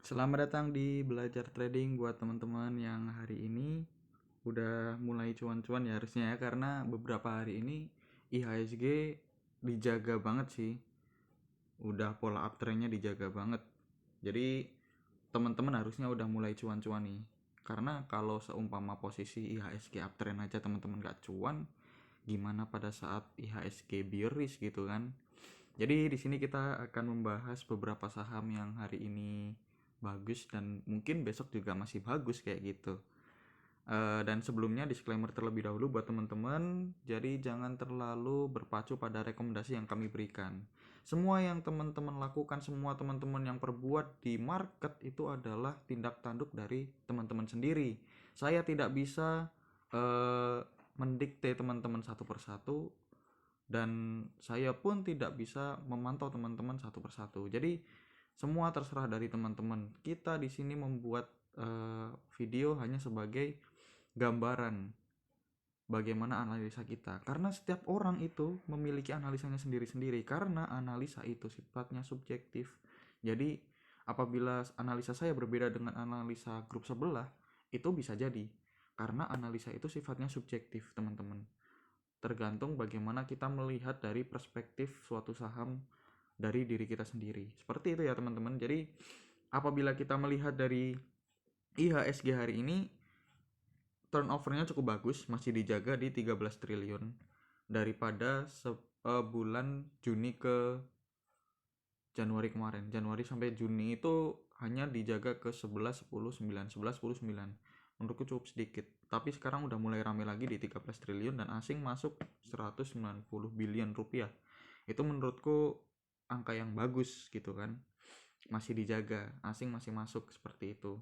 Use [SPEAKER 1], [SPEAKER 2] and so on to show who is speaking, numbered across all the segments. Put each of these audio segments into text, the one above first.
[SPEAKER 1] Selamat datang di Belajar Trading buat teman-teman yang hari ini udah mulai cuan-cuan ya harusnya ya, karena beberapa hari ini IHSG dijaga banget sih. Udah pola uptrendnya dijaga banget. Jadi teman-teman harusnya udah mulai cuan-cuan nih. Karena kalau seumpama posisi IHSG uptrend aja teman-teman gak cuan, gimana pada saat IHSG bearish gitu kan. Jadi di sini kita akan membahas beberapa saham yang hari ini bagus dan mungkin besok juga masih bagus kayak gitu. Dan sebelumnya disclaimer terlebih dahulu buat teman-teman, jadi jangan terlalu berpacu pada rekomendasi yang kami berikan. Semua yang teman-teman lakukan, semua teman-teman yang perbuat di market itu adalah tindak tanduk dari teman-teman sendiri. Saya tidak bisa mendikte teman-teman satu persatu, dan saya pun tidak bisa memantau teman-teman satu persatu. Jadi semua terserah dari teman-teman. Kita di sini membuat video hanya sebagai gambaran bagaimana analisa kita. Karena setiap orang itu memiliki analisanya sendiri-sendiri. Karena analisa itu sifatnya subjektif. Jadi apabila analisa saya berbeda dengan analisa grup sebelah, itu bisa jadi. Karena analisa itu sifatnya subjektif, teman-teman. Tergantung bagaimana kita melihat dari perspektif suatu saham dari diri kita sendiri. Seperti itu ya teman-teman. Jadi apabila kita melihat dari IHSG hari ini, turnovernya cukup bagus, masih dijaga di 13 triliun daripada bulan Juni ke Januari kemarin. Januari sampai Juni itu hanya dijaga ke 11, 10, 9, 11, 10, 9. Menurutku cukup sedikit. Tapi sekarang udah mulai rame lagi di 13 triliun dan asing masuk 190 billion rupiah. Itu menurutku angka yang bagus gitu kan. Masih dijaga, asing masih masuk seperti itu.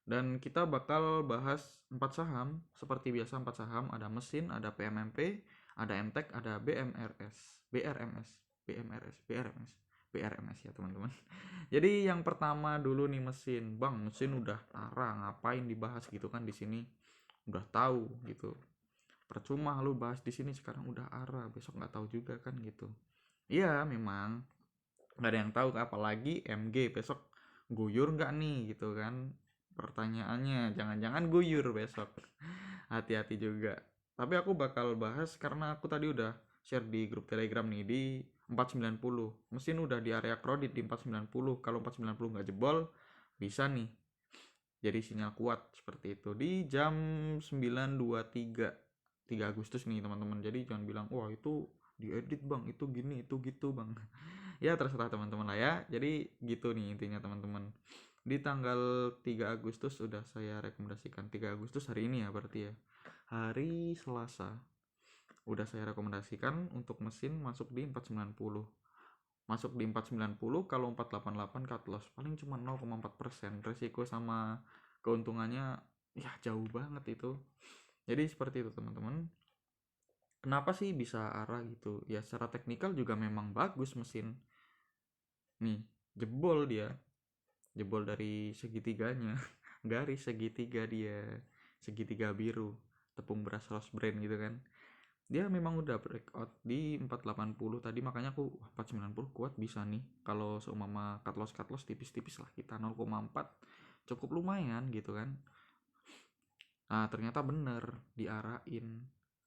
[SPEAKER 1] Dan kita bakal bahas 4 saham, seperti biasa 4 saham, ada mesin, ada PMMP, ada MTEK, ada BRMS ya teman-teman. Jadi yang pertama dulu nih mesin. Bang, mesin udah arah, ngapain dibahas gitu kan di sini? Udah tahu gitu. Percuma lu bahas di sini, sekarang udah arah, besok nggak tahu juga kan gitu. Iya, memang nggak ada yang tahu, apalagi MG besok guyur nggak nih gitu kan. Pertanyaannya, jangan-jangan guyur besok. Hati-hati juga. Tapi aku bakal bahas karena aku tadi udah share di grup Telegram nih di 490. Mesin udah di area kredit di 490. Kalau 490 nggak jebol, bisa nih jadi sinyal kuat seperti itu di jam 9.23 3 Agustus nih teman-teman. Jadi jangan bilang wah itu diedit bang, itu gini itu gitu bang. Ya terserah teman-teman lah ya. Jadi gitu nih intinya teman-teman. Di tanggal 3 Agustus sudah saya rekomendasikan. 3 Agustus hari ini ya berarti ya, hari Selasa, udah saya rekomendasikan untuk mesin masuk di 490. Masuk di 490, kalau 488 cut loss paling cuma 0,4%. Resiko sama keuntungannya ya jauh banget itu. Jadi seperti itu teman-teman. Kenapa sih bisa arah gitu? Ya secara teknikal juga memang bagus mesin. Nih, jebol dia. Jebol dari segitiganya. Garis segitiga dia. Segitiga biru. Tepung beras Rose Brand gitu kan. Dia memang udah breakout di 480 tadi, makanya aku 490 kuat bisa nih. Kalau seumpama cut loss tipis-tipis lah kita 0,4 cukup lumayan gitu kan. Nah ternyata bener diarahin.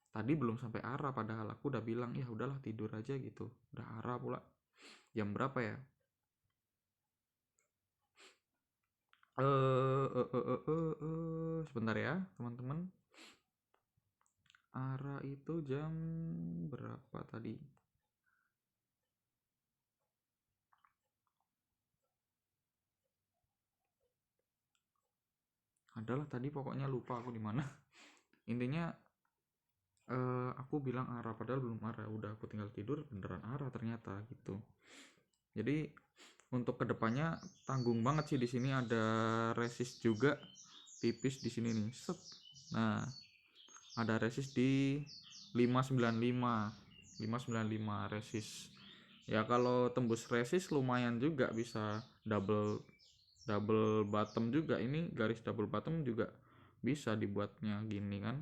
[SPEAKER 1] Tadi belum sampai arah padahal aku udah bilang ya udahlah tidur aja gitu. Udah arah pula. Jam berapa ya? Sebentar ya teman-teman. Arah itu jam berapa tadi? Adalah tadi pokoknya lupa aku di mana. Intinya aku bilang arah padahal belum arah, udah aku tinggal tidur beneran arah ternyata gitu. Jadi untuk kedepannya tanggung banget sih. Di sini ada resist juga tipis di sini nih, set. Nah ada resist di 595 resist ya. Kalau tembus resist lumayan juga, bisa double double bottom juga. Ini garis double bottom juga bisa dibuatnya gini kan.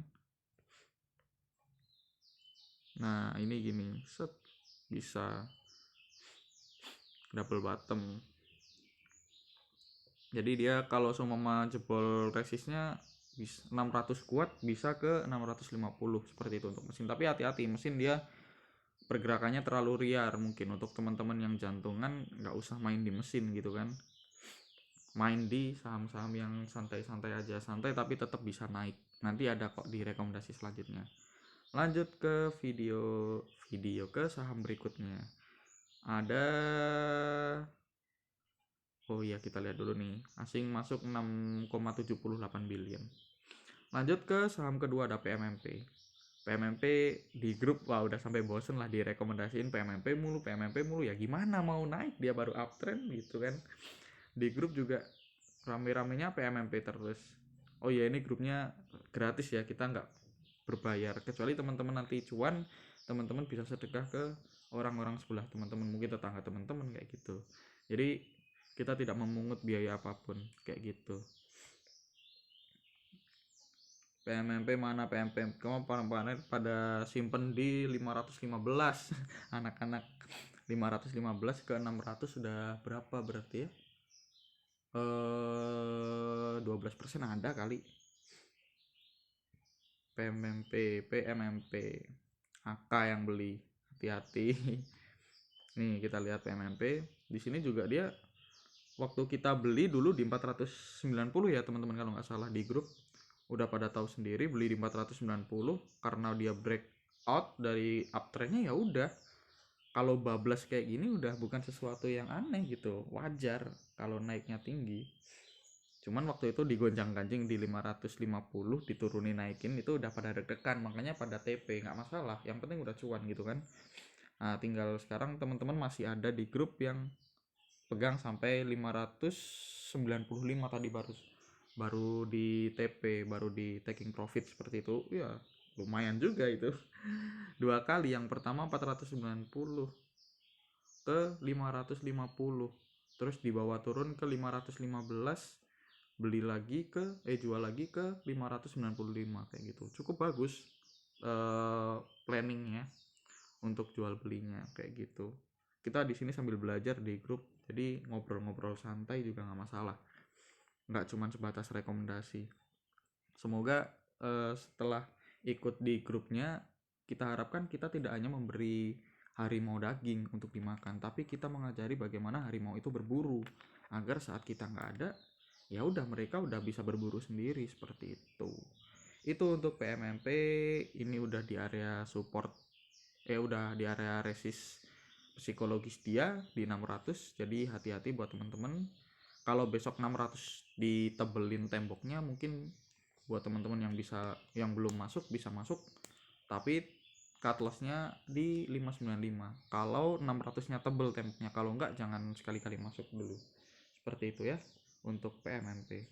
[SPEAKER 1] Nah ini gini, set, bisa double bottom. Jadi dia kalau seumpama jebol resistnya 600 kuat bisa ke 650 seperti itu untuk mesin. Tapi hati-hati, mesin dia pergerakannya terlalu liar. Mungkin untuk teman-teman yang jantungan nggak usah main di mesin gitu kan, main di saham-saham yang santai-santai aja, santai tapi tetap bisa naik. Nanti ada kok di rekomendasi selanjutnya. Lanjut ke video ke saham berikutnya. Ada, oh iya kita lihat dulu nih, asing masuk 6,78 billion. Lanjut ke saham kedua ada PMMP. PMMP di grup wah udah sampai bosen lah direkomendasiin PMMP mulu ya, gimana mau naik dia baru uptrend gitu kan. Di grup juga rame-ramenya PMMP terus. Oh ya ini grupnya gratis ya, kita nggak berbayar, kecuali teman-teman nanti cuan, teman-teman bisa sedekah ke orang-orang sebelah teman-teman, mungkin tetangga teman-teman kayak gitu. Jadi kita tidak memungut biaya apapun kayak gitu. PMMP mana PMMP kamu pada simpen di 515 anak-anak 515 ke 600 sudah berapa berarti ya, 12% ada kali. PMMP AK yang beli, hati-hati. Nih kita lihat PMMP di sini juga dia waktu kita beli dulu di 490 ya teman-teman, kalau nggak salah di grup udah pada tahu sendiri beli di 490 karena dia breakout dari uptrendnya. Ya udah, kalau bablas kayak gini udah bukan sesuatu yang aneh gitu, wajar kalau naiknya tinggi. Cuman waktu itu digonjang-ganjing di 550 diturunin naikin itu udah pada deg-degan, makanya pada TP, nggak masalah, yang penting udah cuan gitu kan. Nah tinggal sekarang teman-teman masih ada di grup yang pegang sampai 595 tadi, baru di TP, baru di taking profit seperti itu. Ya lumayan juga itu. Dua kali, yang pertama 490 ke 550, terus dibawa turun ke 515, beli lagi ke jual lagi ke 595 kayak gitu. Cukup bagus planningnya untuk jual belinya kayak gitu. Kita di sini sambil belajar di grup, jadi ngobrol-ngobrol santai juga nggak masalah, nggak cuma sebatas rekomendasi. Semoga setelah ikut di grupnya, kita harapkan kita tidak hanya memberi harimau daging untuk dimakan, tapi kita mengajari bagaimana harimau itu berburu, agar saat kita nggak ada, ya udah mereka udah bisa berburu sendiri seperti itu. Itu untuk PMMP. Ini udah di area support, udah di area resist psikologis dia di 600. Jadi hati-hati buat teman-teman. Kalau besok 600 ditebelin temboknya, mungkin buat teman-teman yang belum masuk bisa masuk, tapi cut lossnya di 595 kalau 600-nya tebel temboknya. Kalau enggak jangan sekali-kali masuk dulu. Seperti itu ya untuk PMMP.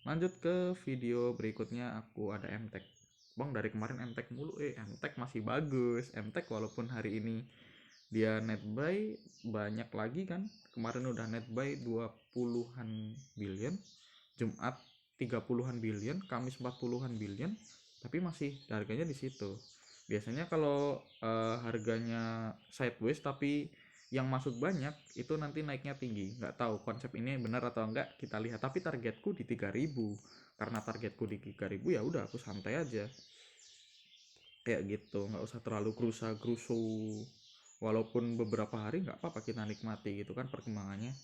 [SPEAKER 1] Lanjut ke video berikutnya, aku ada MTech. Bang dari kemarin MTech mulu, MTech masih bagus. MTech walaupun hari ini dia net buy banyak lagi kan, kemarin udah net buy 20-an billion, Jumat 30-an billion, Kamis 40-an billion, tapi masih harganya di situ. Biasanya kalau harganya sideways tapi yang masuk banyak itu nanti naiknya tinggi. Nggak tahu konsep ini benar atau enggak, kita lihat. Tapi targetku di 3000, karena targetku di 3000 ya udah aku santai aja kayak gitu, nggak usah terlalu gerusa-gerusu. Walaupun beberapa hari nggak apa-apa, kita nikmati gitu kan perkembangannya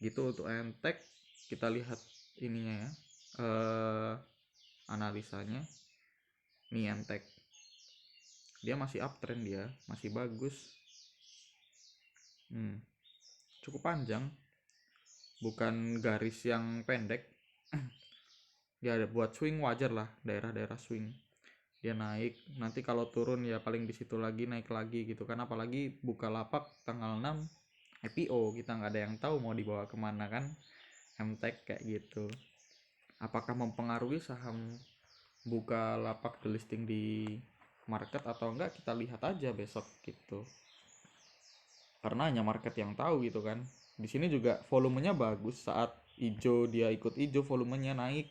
[SPEAKER 1] gitu. Untuk MTech kita lihat ininya ya, analisanya. Nih MTech dia masih uptrend, dia masih bagus, cukup panjang, bukan garis yang pendek. Ya buat swing wajar lah, daerah-daerah swing dia naik, nanti kalau turun ya paling di situ lagi, naik lagi gitu kan. Apalagi Bukalapak tanggal 6 IPO, kita nggak ada yang tahu mau dibawa kemana kan MTech kayak gitu. Apakah mempengaruhi saham Bukalapak di listing di market atau enggak, kita lihat aja besok gitu, karena hanya market yang tahu gitu kan. Di sini juga volumenya bagus, saat hijau dia ikut hijau volumenya naik,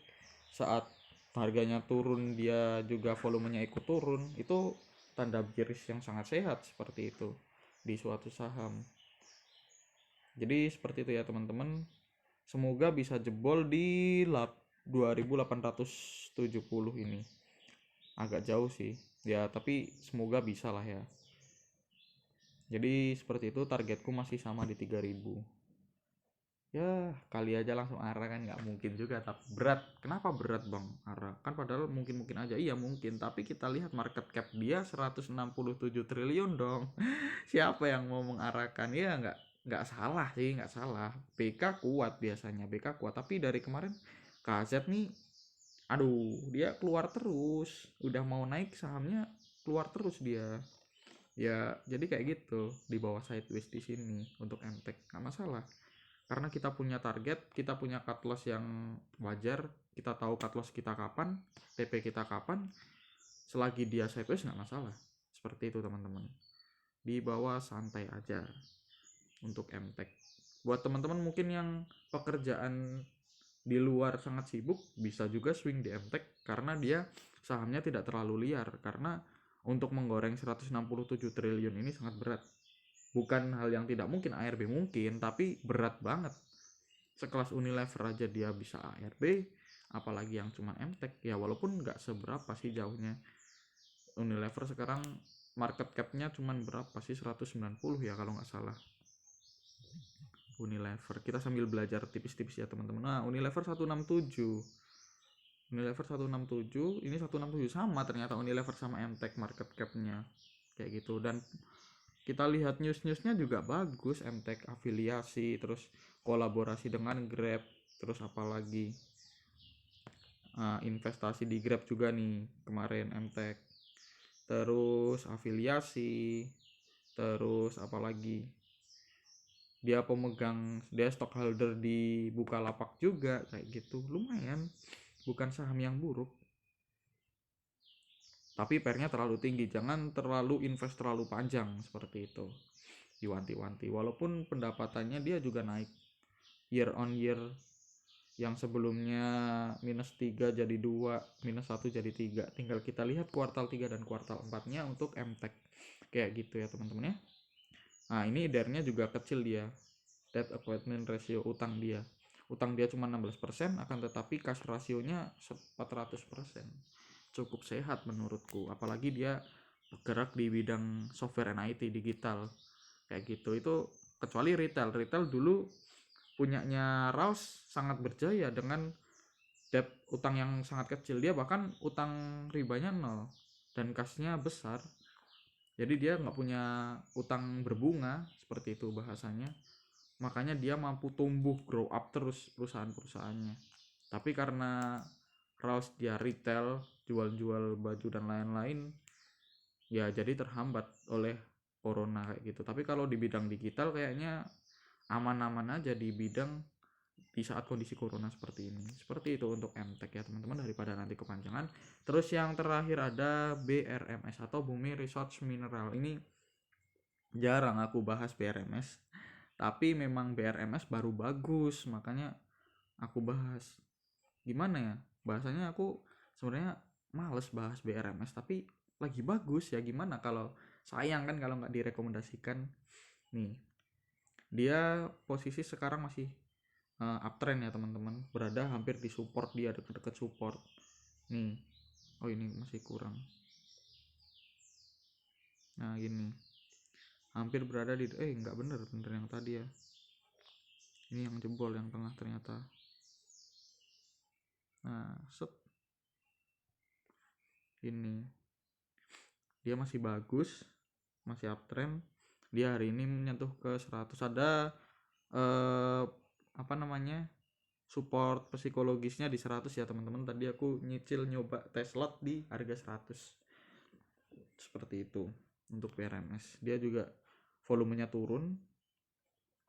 [SPEAKER 1] saat harganya turun dia juga volumenya ikut turun. Itu tanda bearish yang sangat sehat seperti itu di suatu saham. Jadi seperti itu ya teman-teman. semoga bisa jebol di 2870 ini. Agak jauh sih ya, tapi semoga bisa lah ya. Jadi seperti itu, targetku masih sama di 3000. Ya kali aja langsung ARA kan nggak mungkin juga, tapi berat. Kenapa berat bang ARA? Kan padahal mungkin aja, iya mungkin, tapi kita lihat market cap dia 167 triliun dong. Siapa yang mau mengarahkan? Ya nggak salah sih, nggak salah. BK kuat biasanya, BK kuat, tapi dari kemarin KZ nih, aduh dia keluar terus, udah mau naik sahamnya keluar terus dia. Ya jadi kayak gitu, di bawah sideways di sini untuk MTEK nggak masalah, karena kita punya target, kita punya cut loss yang wajar, kita tahu cut loss kita kapan, TP kita kapan, selagi dia sideways nggak masalah. Seperti itu teman-teman, di bawah santai aja untuk MTEK. Buat teman-teman mungkin yang pekerjaan di luar sangat sibuk, bisa juga swing di MTEK karena dia sahamnya tidak terlalu liar, karena untuk menggoreng 167 triliun ini sangat berat. Bukan hal yang tidak mungkin, ARB mungkin, tapi berat banget. Sekelas Unilever aja dia bisa ARB, apalagi yang cuma MTEK. Ya walaupun nggak seberapa sih jauhnya. Unilever sekarang market capnya cuma berapa sih, 190 ya kalau nggak salah. Unilever, kita sambil belajar tipis-tipis ya teman-teman. Nah, Unilever 167. Unilever 167, ini 167 sama ternyata Unilever sama MTEK market capnya. Kayak gitu. Dan kita lihat news-newsnya juga bagus, MTEK afiliasi, terus kolaborasi dengan Grab, terus apalagi investasi di Grab juga nih kemarin MTEK, terus afiliasi, terus apalagi dia pemegang, dia stockholder di Bukalapak juga, kayak gitu. Lumayan, bukan saham yang buruk, tapi pernya terlalu tinggi, jangan terlalu invest terlalu panjang seperti itu, diwanti-wanti. Walaupun pendapatannya dia juga naik year on year, yang sebelumnya -3 jadi 2, -1 jadi 3. Tinggal kita lihat kuartal 3 dan kuartal 4 nya untuk MTEK, kayak gitu ya teman-teman ya. Nah ini DER-nya juga kecil dia, debt equipment ratio, utang dia cuma 16%, akan tetapi cash rasionya 400%. Cukup sehat menurutku, apalagi dia bergerak di bidang software and IT digital kayak gitu. Itu kecuali retail dulu punyanya Raus sangat berjaya dengan debt, utang yang sangat kecil. Dia bahkan utang ribanya 0 dan kasnya besar, jadi dia nggak punya utang berbunga, seperti itu bahasanya. Makanya dia mampu tumbuh, grow up terus perusahaan-perusahaannya. Tapi karena Raus dia retail, jual-jual baju dan lain-lain, ya jadi terhambat oleh corona kayak gitu. Tapi kalau di bidang digital kayaknya aman-aman aja di bidang, di saat kondisi corona seperti ini. Seperti itu untuk MTEK ya teman-teman, daripada nanti kepanjangan. Terus yang terakhir ada BRMS atau Bumi Resource Mineral. Ini jarang aku bahas BRMS, tapi memang BRMS baru bagus, makanya aku bahas. Gimana ya bahasanya, aku sebenarnya males bahas BRMS, tapi lagi bagus ya, gimana kalau sayang kan kalau nggak direkomendasikan. Nih dia posisi sekarang masih uptrend ya teman-teman, berada hampir di support, dia deket-deket support nih. Oh ini masih kurang, nah gini hampir berada di nggak bener yang tadi ya, ini yang jebol yang tengah ternyata. Nah set, ini dia masih bagus, masih uptrend. Dia hari ini menyentuh ke 100, ada apa namanya, support psikologisnya di 100 ya teman-teman. Tadi aku nyicil nyoba tes lot di harga 100. Seperti itu untuk PRMS. Dia juga volumenya turun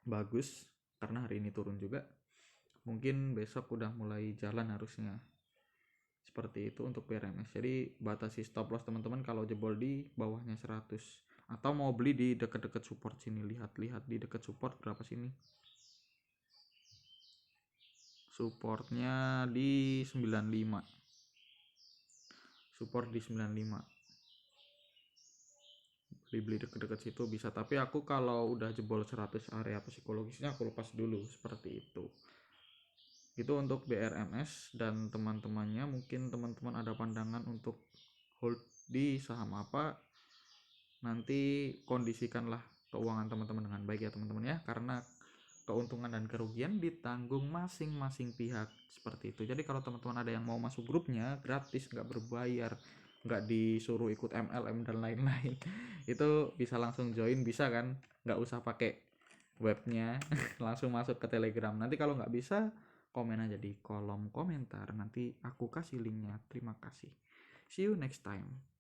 [SPEAKER 1] bagus karena hari ini turun juga. Mungkin besok udah mulai jalan harusnya. Seperti itu untuk PRMS. Jadi batasi stop loss teman-teman kalau jebol di bawahnya 100, atau mau beli di dekat-dekat support sini. Lihat-lihat di dekat support berapa sini. Supportnya di 95. Support di 95. Beli deket-deket situ bisa, tapi aku kalau udah jebol 100 area psikologisnya aku lepas dulu, seperti itu. Itu untuk BRMS dan teman-temannya. Mungkin teman-teman ada pandangan untuk hold di saham apa, nanti kondisikanlah keuangan teman-teman dengan baik ya teman-teman ya, karena keuntungan dan kerugian ditanggung masing-masing pihak seperti itu. Jadi kalau teman-teman ada yang mau masuk grupnya gratis, nggak berbayar, nggak disuruh ikut MLM dan lain-lain, itu bisa langsung join, bisa kan, nggak usah pakai webnya. Langsung masuk ke Telegram. Nanti kalau nggak bisa, komen aja di kolom komentar, nanti aku kasih linknya. Terima kasih, see you next time.